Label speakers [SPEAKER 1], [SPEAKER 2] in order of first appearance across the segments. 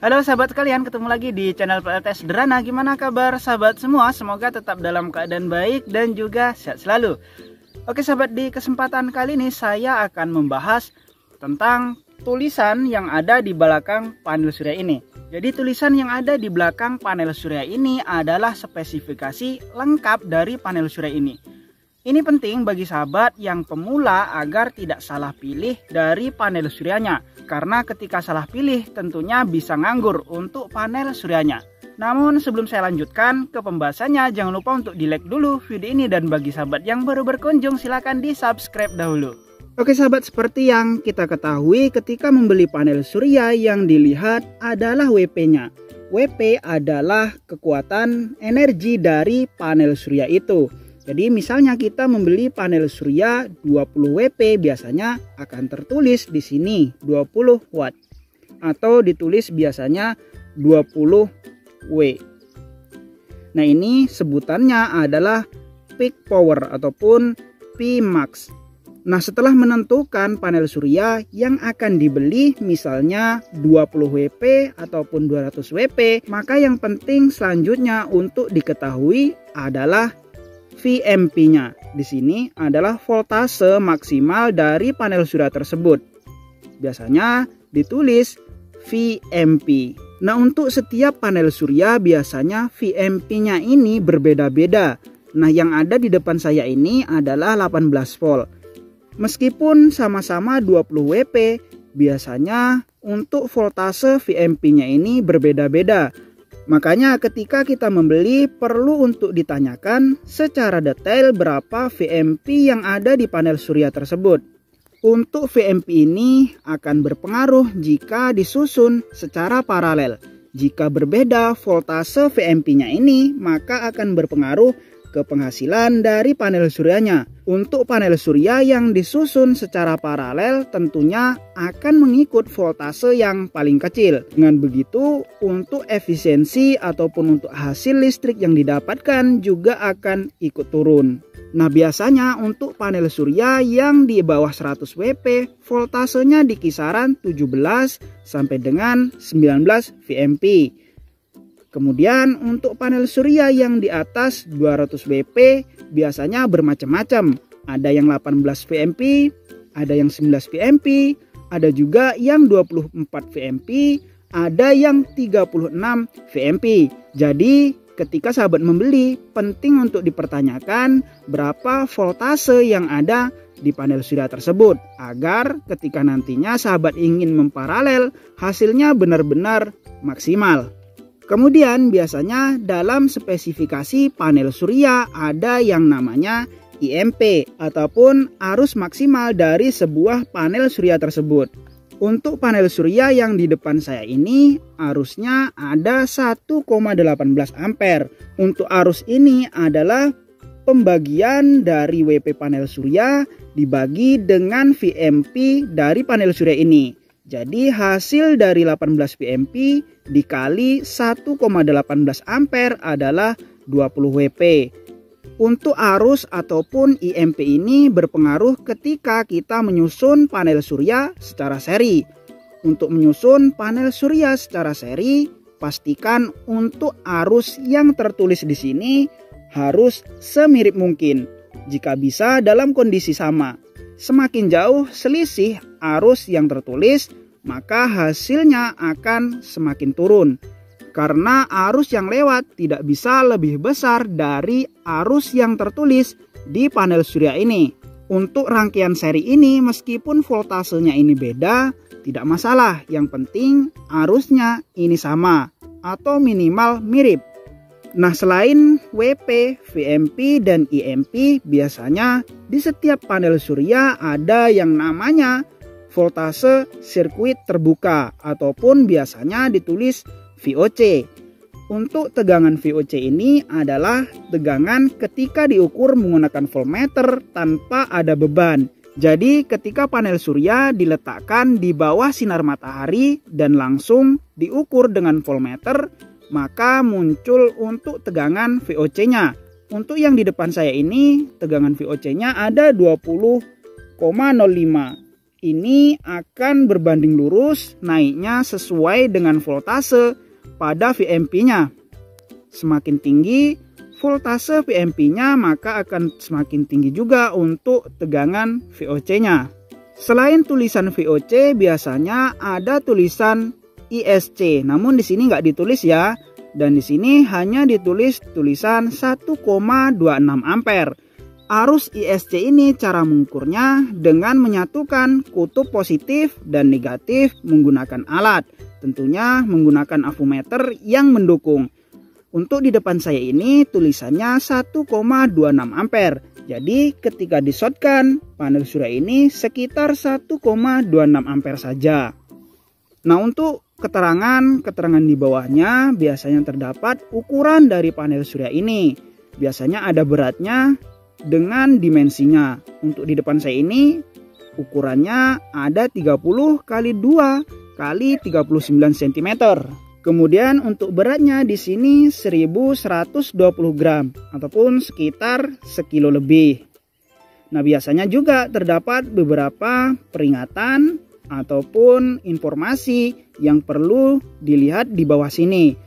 [SPEAKER 1] Halo sahabat sekalian, ketemu lagi di channel PLT Sederhana. Gimana kabar sahabat semua? Semoga tetap dalam keadaan baik dan juga sehat selalu. Oke sahabat, di kesempatan kali ini saya akan membahas tentang tulisan yang ada di belakang panel surya ini. Jadi tulisan yang ada di belakang panel surya ini adalah spesifikasi lengkap dari panel surya ini. Ini penting bagi sahabat yang pemula agar tidak salah pilih dari panel suryanya. Karena ketika salah pilih tentunya bisa nganggur untuk panel suryanya. Namun sebelum saya lanjutkan ke pembahasannya, jangan lupa untuk di like dulu video ini. Dan bagi sahabat yang baru berkunjung silahkan di subscribe dahulu. Oke sahabat, seperti yang kita ketahui ketika membeli panel surya yang dilihat adalah WP-nya. WP adalah kekuatan energi dari panel surya itu. Jadi misalnya kita membeli panel surya 20 WP, biasanya akan tertulis di sini 20 watt atau ditulis biasanya 20 W. Nah, ini sebutannya adalah peak power ataupun P-max. Nah, setelah menentukan panel surya yang akan dibeli misalnya 20 WP ataupun 200 WP, maka yang penting selanjutnya untuk diketahui adalah VMP-nya. Di sini adalah voltase maksimal dari panel surya tersebut. Biasanya ditulis VMP. Nah, untuk setiap panel surya biasanya VMP-nya ini berbeda-beda. Nah, yang ada di depan saya ini adalah 18 volt. Meskipun sama-sama 20 WP, biasanya untuk voltase VMP-nya ini berbeda-beda. Makanya ketika kita membeli perlu untuk ditanyakan secara detail berapa VMP yang ada di panel surya tersebut. Untuk VMP ini akan berpengaruh jika disusun secara paralel. Jika berbeda voltase VMP-nya ini, maka akan berpengaruh ke penghasilan dari panel suryanya. Untuk panel surya yang disusun secara paralel tentunya akan mengikut voltase yang paling kecil. Dengan begitu, untuk efisiensi ataupun untuk hasil listrik yang didapatkan juga akan ikut turun. Nah, biasanya untuk panel surya yang di bawah 100 WP, voltasenya di kisaran 17 sampai dengan 19 VMP. Kemudian untuk panel surya yang di atas 200 WP biasanya bermacam-macam. Ada yang 18 VMP, ada yang 19 VMP, ada juga yang 24 VMP, ada yang 36 VMP. Jadi ketika sahabat membeli penting untuk dipertanyakan berapa voltase yang ada di panel surya tersebut. Agar ketika nantinya sahabat ingin memparalel hasilnya benar-benar maksimal. Kemudian biasanya dalam spesifikasi panel surya ada yang namanya IMP ataupun arus maksimal dari sebuah panel surya tersebut. Untuk panel surya yang di depan saya ini arusnya ada 1,18 ampere. Untuk arus ini adalah pembagian dari WP panel surya dibagi dengan VMP dari panel surya ini. Jadi hasil dari 18 VMP dikali 1,18 ampere adalah 20 WP. Untuk arus ataupun IMP ini berpengaruh ketika kita menyusun panel surya secara seri. Untuk menyusun panel surya secara seri, pastikan untuk arus yang tertulis di sini harus semirip mungkin. Jika bisa dalam kondisi sama. Semakin jauh selisih arus yang tertulis, maka hasilnya akan semakin turun. Karena arus yang lewat tidak bisa lebih besar dari arus yang tertulis di panel surya ini. Untuk rangkaian seri ini meskipun voltasenya ini beda, tidak masalah. Yang penting arusnya ini sama atau minimal mirip. Nah, selain WP, VMP, dan IMP, biasanya di setiap panel surya ada yang namanya voltase sirkuit terbuka ataupun biasanya ditulis VOC. Untuk tegangan VOC ini adalah tegangan ketika diukur menggunakan voltmeter tanpa ada beban. Jadi ketika panel surya diletakkan di bawah sinar matahari dan langsung diukur dengan voltmeter, maka muncul untuk tegangan VOC-nya. Untuk yang di depan saya ini tegangan VOC-nya ada 20,05. ini akan berbanding lurus naiknya sesuai dengan voltase pada VMP-nya. Semakin tinggi voltase VMP-nya, maka akan semakin tinggi juga untuk tegangan VOC-nya. Selain tulisan VOC, biasanya ada tulisan ISC. Namun di sini nggak ditulis ya. Dan di sini hanya ditulis tulisan 1,26 ampere. Arus ISC ini cara mengukurnya dengan menyatukan kutub positif dan negatif menggunakan alat. Tentunya menggunakan avometer yang mendukung. Untuk di depan saya ini tulisannya 1,26 ampere. Jadi ketika disotkan, panel surya ini sekitar 1,26 ampere saja. Nah, untuk keterangan di bawahnya biasanya terdapat ukuran dari panel surya ini. Biasanya ada beratnya dengan dimensinya. Untuk di depan saya ini ukurannya ada 30 kali 2 kali 39 cm. Kemudian untuk beratnya di sini 1120 gram ataupun sekitar sekilo lebih. Nah, biasanya juga terdapat beberapa peringatan ataupun informasi yang perlu dilihat di bawah sini.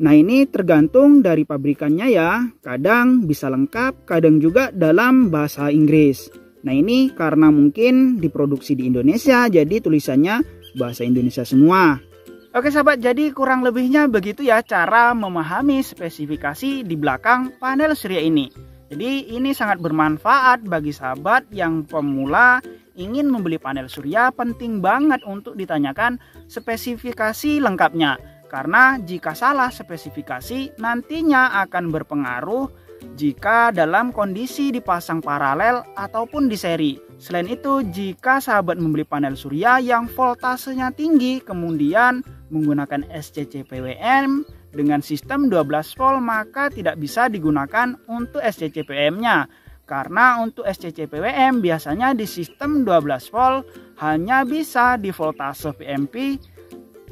[SPEAKER 1] Nah, ini tergantung dari pabrikannya ya. Kadang bisa lengkap, kadang juga dalam bahasa Inggris. Nah, ini karena mungkin diproduksi di Indonesia, jadi tulisannya bahasa Indonesia semua. Oke sahabat, jadi kurang lebihnya begitu ya cara memahami spesifikasi di belakang panel surya ini. Jadi ini sangat bermanfaat bagi sahabat yang pemula ingin membeli panel surya. Penting banget untuk ditanyakan spesifikasi lengkapnya. Karena jika salah spesifikasi nantinya akan berpengaruh jika dalam kondisi dipasang paralel ataupun di seri. Selain itu, jika sahabat membeli panel surya yang voltasenya tinggi kemudian menggunakan SCC PWM dengan sistem 12 volt, maka tidak bisa digunakan untuk SCC PWM-nya. Karena untuk SCC PWM biasanya di sistem 12 volt hanya bisa di voltase VMP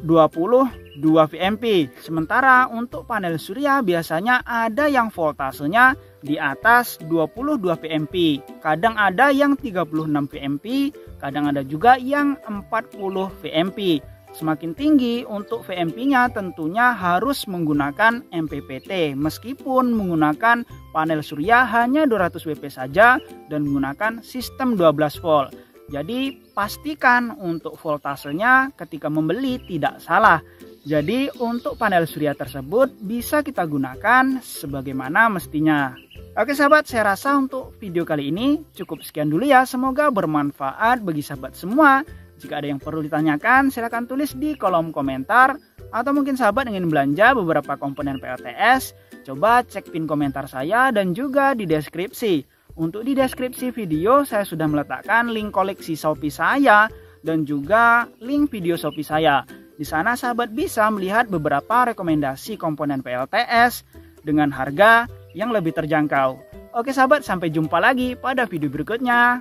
[SPEAKER 1] 22 VMP. Sementara untuk panel surya biasanya ada yang voltasenya di atas 22 VMP. Kadang ada yang 36 VMP, kadang ada juga yang 40 VMP. Semakin tinggi untuk VMP-nya tentunya harus menggunakan MPPT. Meskipun menggunakan panel surya hanya 200 WP saja dan menggunakan sistem 12 volt. Jadi pastikan untuk voltasenya ketika membeli tidak salah. Jadi untuk panel surya tersebut bisa kita gunakan sebagaimana mestinya. Oke sahabat, saya rasa untuk video kali ini cukup sekian dulu ya. Semoga bermanfaat bagi sahabat semua. Jika ada yang perlu ditanyakan silahkan tulis di kolom komentar. Atau mungkin sahabat ingin belanja beberapa komponen PLTS, coba cek pin komentar saya dan juga di deskripsi. Untuk di deskripsi video saya sudah meletakkan link koleksi Shopee saya dan juga link video Shopee saya. Di sana sahabat bisa melihat beberapa rekomendasi komponen PLTS dengan harga yang lebih terjangkau. Oke sahabat, sampai jumpa lagi pada video berikutnya.